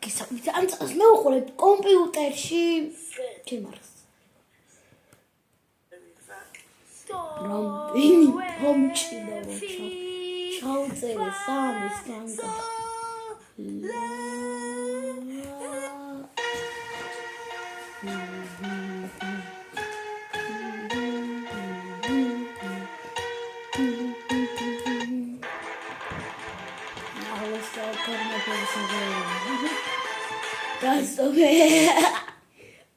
გესაუბრეთ ამ წელს მე ვუყურებ კომპიუტერში ჩემარს რამდენი მომჭიდა ჩაუწერე სამი სტანგა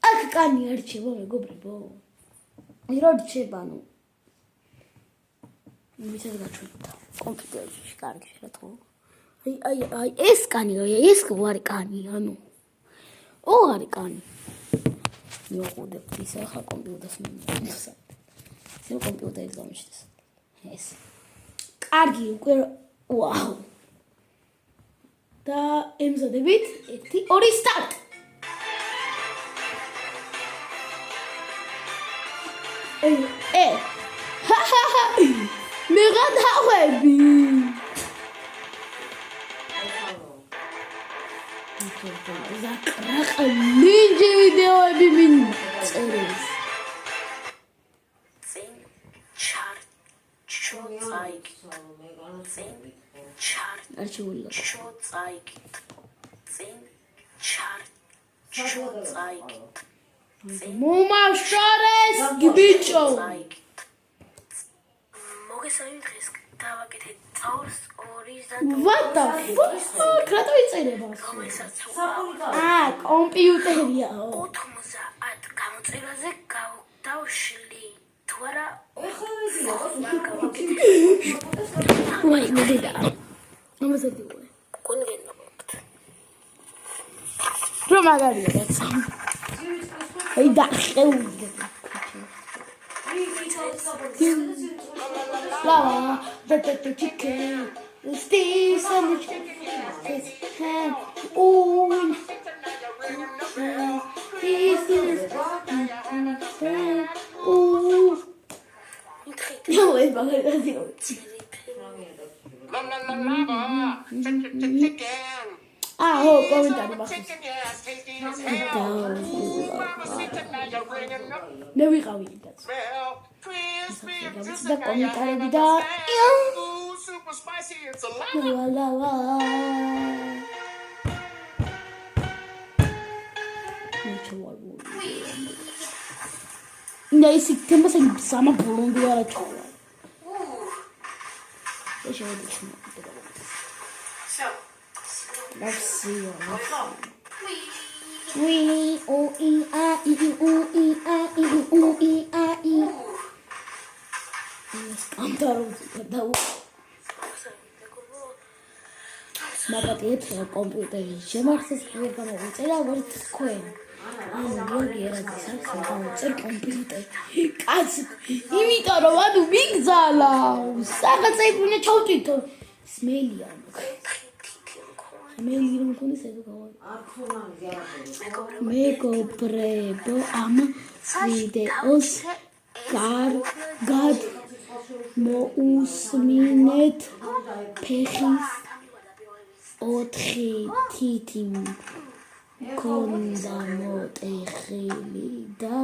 აქ კანი არ რჩება მეგობრებო რა რჩება ნუ მიცეს გაჩვენდა კომპიუტერში კარგი რა აი ეს კანი ეს ვარი კანი ანუ ოარი კანი მივაყუდებ ის ახლა კომპიუტერს მომსა ეს კომპიუტერის გამიშდეს ეს კარგი უკვე ვაუ და ემზადებით 1 2 სტარტ მე გადავები ზაკრაყ ნინჯი ვიდეოები მინწერეს წინ ჩარტ ჩოწაიკ წინ ჩარტ არჩეულა ჩოწაიკ წინ ჩარტ ჩოწაიკ მომაშორეს გიბიჭო მოგესალმებით დღეს დავაკეთე წაურს 2 What the fuck? რა დაიწერება? კომპიუტერია. 90 გამოწერაზე დავშლი. თუ არა ვაი მოდიდა. მომზადებული. კონგენო. რა მაგარია დაცა. აი დახეულდა. Lava, the chicken, stay so much. Oh, this is oh. No, it's not Ah, oh, comentário baixo. Não me calme, da comentário da ainda esse tempo sem sama pulando era chola. Deixa eu ver. Let's see. We o e a e o e a e o e a e. Cantaram da o. მაგათეთ კომპიუტერში შემახსეს პროგრამა უწერა ვართ თქვენ. ანუ გოგერა დასახსნა დაუწერ კომპიუტერი. კაცი, იმიტომ რომ ანუ მიგზალა. საღაცები უნდა ჩავტვირთო. სმელია. მე რომ კონდეს ეგ გავარ. მეგობრებო ამ ვიდეოს კარგად მოусმინეთ ფეხის 4 თითი მქონდა მოტეხილი და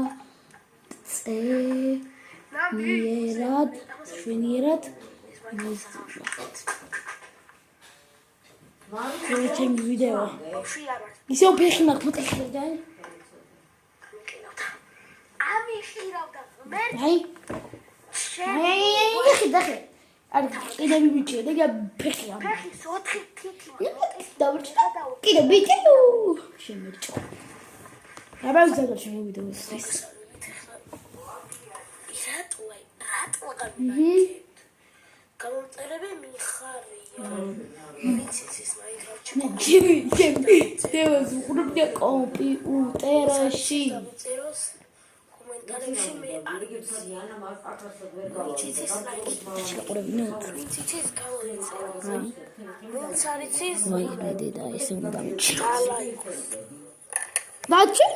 შვენიერად მისვლა. Watching video. ისე ფეხი მაქვს მოტეხილი და აი ხიდახე არ კიდე მივიჭე და ფეხი ამ ფეხის 4 თითი დავჭდა კიდე ბიჭი შემერჭო აბა უზადო შემო ვიდეოს ეს რატო გამოწერები მიხარია ვიცით ის მაინკრაფტში დევას უყურებდა კომპიუტერში კომენტარებში მე არ გზიანა მას აკასებდა ვიცით ის გამოწერა ვინც არის ის ვაი და ესე უნდა ჩალა იყოს ვაჩი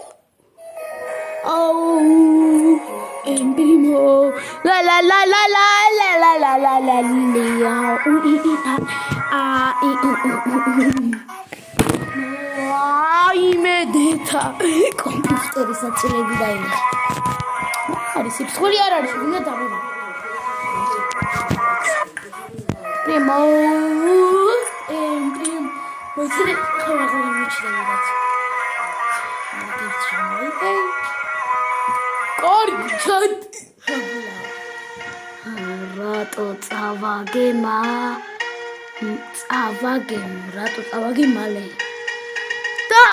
Oh, en primo, la la la la la la la la la la la, და კომპიუტერის ნაწილები დაინახა. არის სიფრთხილე არ არის, უნდა დავაბა. მოიცადე ხოლმე მიჩნევით. კარგად. რატო წავაგე მალე. და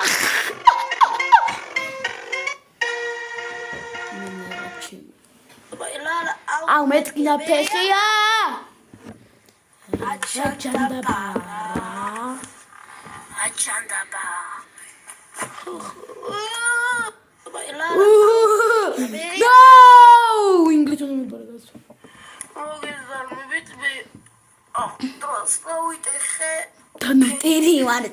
აუ მეტკინა ფეხია. აჩანდაბა. No! English on me para isso. Tá no teri, mano.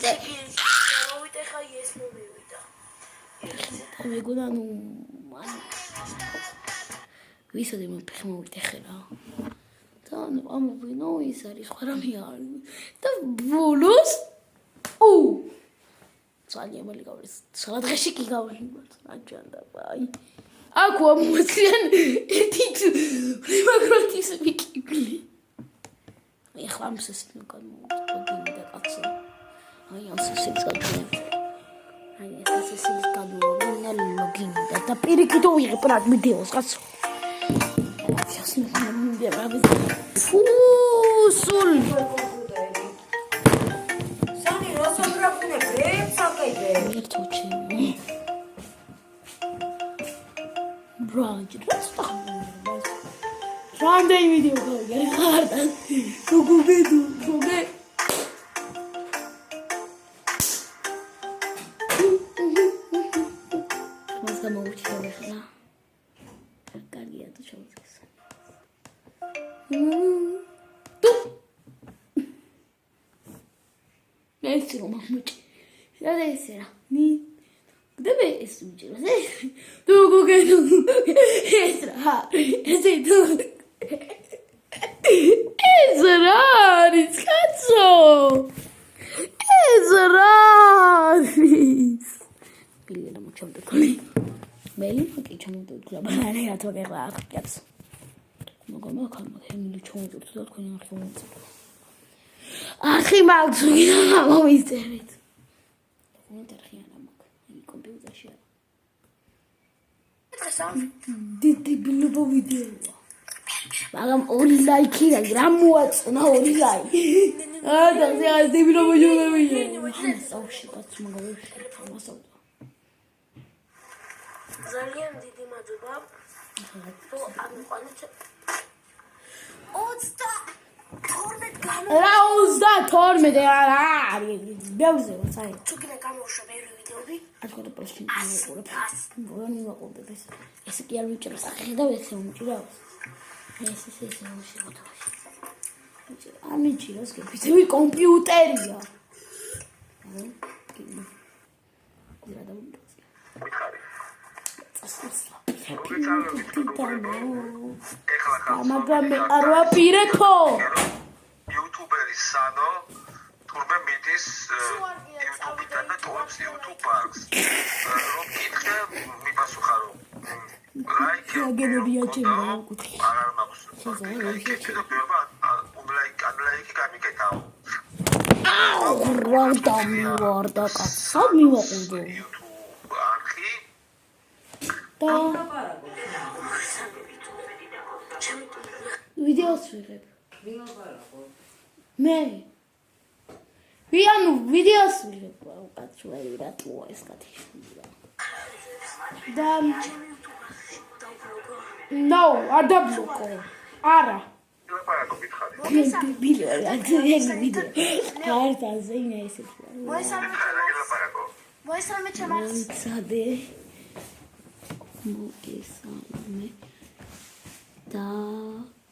Tá me gostando, mano. Isso de me pegar muito terra. Tá no amo não isso ali para mim. Tá bolos. Sali ama ligavlis. Salat khashiki gavlis. Ajanda bai. Aku amosian etit primagrotis vikibli. Ai khlamses nukanu odinda qatsa. Ai ansasis gaduen. Ai ansasis gaduen na login da pirikito iqprat videos qatsa. Fiasni ndia rabis. Fusul. Brunch, Sunday video deve essere tu che tu cazzo Billy non c'è un colli belli che c'è un la banana la tua guerra cazzo ma come che mi c'ho tutto con il fondo ma ho visto non terreno computerში დიდი ბილობო ვიდეოა მაგრამ 2 ლაიქი რა მოაწონა 2 ლაიქი და ზეა ბილობო ვიდეო საუში კაცო მაგალითად ამასავდა ძალიან დიდი მადლობა თუ ამიყვანეთ 32 რა არის ბევრზე ვაცაი თუ კიდე გამოუშვა ბევრი ვიდეოები I've got a question. Es que ya lo he hecho los ajedos de ese muchacho. Ese A mí chicos que puse mi computer ya. Magame arwa pirepo. YouTuber Sano. Turbe mitis YouTube-დან და თორებს YouTube parks. რომ კითხე მიპასუხა რომ ლაიქი აგებია ჩემო კუთხე. არ მაქვს. კითხე და ბევრმა unlike გამიკეთაო. რა მივარდა კაცო მივაყუდო. YouTube არხი. და ვიდეოს ვიღებ. მე videos კაცო რატოა ეს კაცი და no არ დაბლოკო არა ლაპარაკო გითხარი ბილო რა ვიდეო კარტაზე ინა ესე მოესალმე ჩემს ცადე მოგესალმე და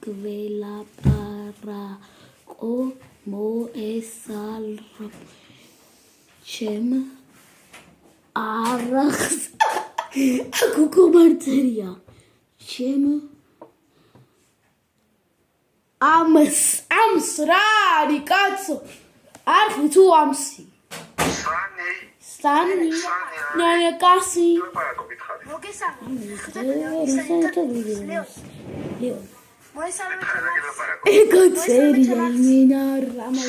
გველაპარაკო მოესალმე ჩემ არახს აკუკო მარწერია ჩემ ამს რა არის კაცო არხი თუ ამსი Sani. Naya kasi. პარა გოგითხარი. Ego seria mina rama.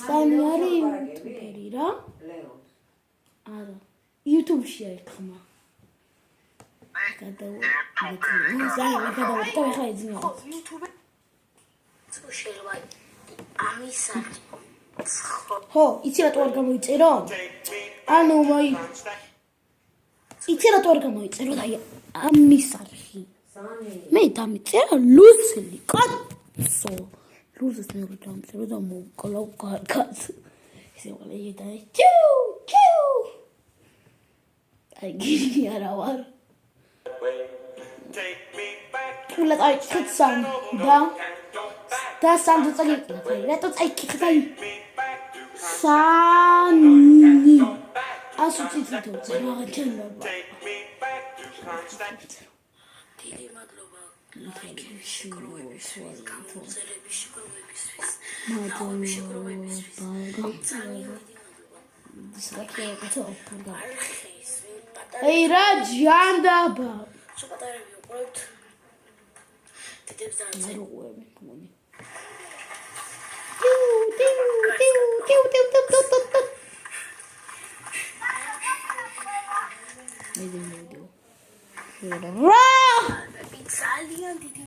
Sani ari YouTuberi ra? Ara. YouTube-ში აიხმა. ხო, იცი რატო არ გამოიწერო? ანუ მოი იცი რატო არ გამოიწერო და ამის არხი. მე დამიწერა ლუცელი, კაცო. ლუცეს მეორე დამიწერა და მოკოლავ კარგად. ესე ყველა იედა ჩუ. აი გიგი არა ვარ. Let I kick some down. That's sounds like let us I kick some. Sunny. I should see it. Hey Raj, Yandaba.